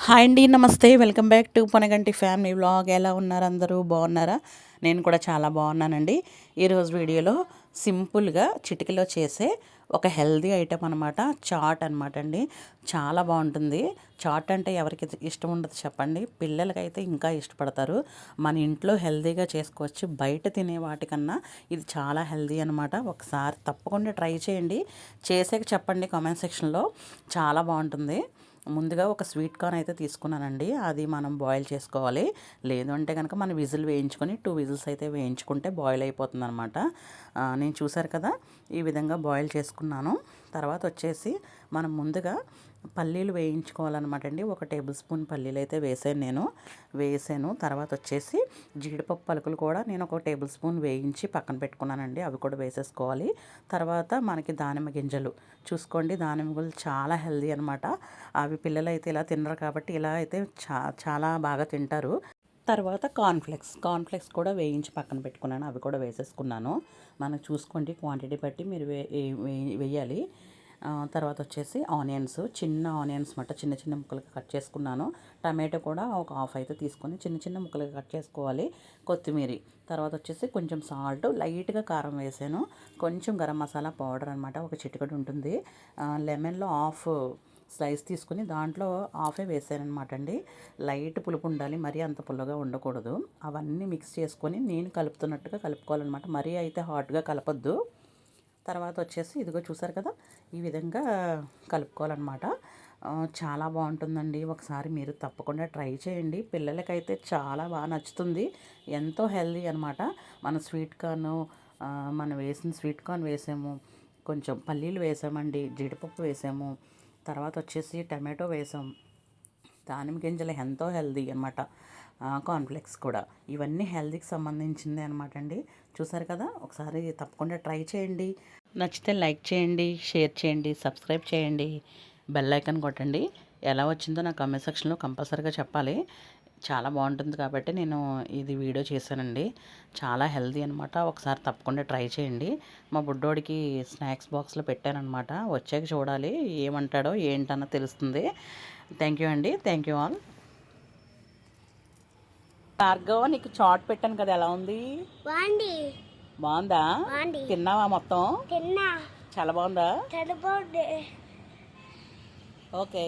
Hi అండి, నమస్తే. Welcome back to Ponaganti family vlog. ఎలా ఉన్నారు అందరూ? బాగున్నారా? నేను కూడా చాలా బాగున్నానండి. ఈరోజు వీడియోలో సింపుల్గా చిటికలో చేసే ఒక హెల్దీ ఐటెం అనమాట, చాట్ అనమాట అండి. చాలా బాగుంటుంది. చాట్ అంటే ఎవరికి ఇష్టం ఉండదు చెప్పండి? పిల్లలకైతే ఇంకా ఇష్టపడతారు. మన ఇంట్లో హెల్దీగా చేసుకోవచ్చు. బయట తినే వాటికన్నా ఇది చాలా హెల్దీ అనమాట. ఒకసారి తప్పకుండా ట్రై చేయండి. చేసాక చెప్పండి కామెంట్ సెక్షన్లో. చాలా బాగుంటుంది. ముందుగా ఒక స్వీట్ కార్న్ అయితే తీసుకున్నానండి. అది మనం బాయిల్ చేసుకోవాలి. లేదు అంటే కనుక మనం విజిల్ వేయించుకొని 2 విజిల్స్ అయితే వేయించుకుంటే బాయిల్ అయిపోతుంది అనమాట. నేను చూసారు కదా, ఈ విధంగా బాయిల్ చేసుకున్నాను. తర్వాత వచ్చేసి మనం ముందుగా పల్లీలు వేయించుకోవాలన్నమాట అండి. 1 టేబుల్ స్పూన్ పల్లీలు అయితే వేసాను. తర్వాత వచ్చేసి జీడిపప్పు పలుకులు కూడా నేను 1 టేబుల్ స్పూన్ వేయించి పక్కన పెట్టుకున్నానండి. అవి కూడా వేసేసుకోవాలి. తర్వాత మనకి దానిమ్మ గింజలు చూసుకోండి. దానిమ్మ గింజలు చాలా హెల్దీ అనమాట. అవి పిల్లలు అయితే ఇలా తినరు కాబట్టి ఇలా అయితే చాలా బాగా తింటారు. తర్వాత కార్న్ఫ్లెక్స్ కూడా వేయించి పక్కన పెట్టుకున్నాను. అవి కూడా వేసేసుకున్నాను. మనకు చూసుకోండి, క్వాంటిటీ బట్టి మీరు వేయాలి. తర్వాత వచ్చేసి చిన్న ఆనియన్స్ మాట చిన్న చిన్న ముక్కలుగా కట్ చేసుకున్నాను. టమాటో కూడా ఒక హాఫ్ అయితే తీసుకొని చిన్న చిన్న ముక్కలుగా కట్ చేసుకోవాలి. కొత్తిమీర, తర్వాత వచ్చేసి కొంచెం సాల్ట్, లైట్గా కారం వేసాను. కొంచెం గరం మసాలా పౌడర్ అనమాట, ఒక చిటికెడు ఉంటుంది. లెమన్లో హాఫ్ స్లైస్ తీసుకుని దాంట్లో హాఫే వేసానమాట అండి. లైట్ పులుపు ఉండాలి, మరీ అంత పుల్లగా ఉండకూడదు. అవన్నీ మిక్స్ చేసుకొని నేను కలుపుతున్నట్టుగా కలుపుకోవాలన్నమాట. మరీ అయితే హాట్గా కలపొద్దు. తర్వాత వచ్చేసి ఇదిగో చూసారు కదా, ఈ విధంగా కలుపుకోవాలన్నమాట. చాలా బాగుంటుందండి. ఒకసారి మీరు తప్పకుండా ట్రై చేయండి. పిల్లలకైతే చాలా బాగా నచ్చుతుంది. ఎంతో హెల్దీ అనమాట. మన స్వీట్ కార్న్ మనం వేసిన స్వీట్ కార్న్ వేసాము, కొంచెం పల్లీలు వేసామండి, జీడిపప్పు వేసాము, తర్వాత వచ్చేసి టమాటో వేసాం, దానిమ్మ గింజలు ఎంతో హెల్దీ అనమాట. కార్న్ఫ్లెక్స్ కూడా, ఇవన్నీ హెల్దీకి సంబంధించింది అనమాట అండి. చూసారు కదా, ఒకసారి తప్పకుండా ట్రై చేయండి. నచ్చితే లైక్ చేయండి, షేర్ చేయండి, సబ్స్క్రైబ్ చేయండి, బెల్ ఐకాన్ కొట్టండి. ఎలా వచ్చిందో నా కామెంట్ సెక్షన్లో కంపల్సరీగా చెప్పాలి. చాలా బాగుంటుంది కాబట్టి నేను ఇది వీడియో చేశానండి. చాలా హెల్దీ అనమాట. ఒకసారి తప్పకుండా ట్రై చేయండి. మా బుడ్డోడికి స్నాక్స్ బాక్స్లో పెట్టానమాట. వచ్చాక చూడాలి ఏమంటాడో ఏంటన్నో తెలుస్తుంది. థ్యాంక్ యూ అండి. Thank you all. భార్గవ్, నీకు చాట్ పెట్టాను కదా, ఎలా ఉంది? బాగుందా? తిన్నావా మొత్తం? చాలా బాగుందా? ఓకే.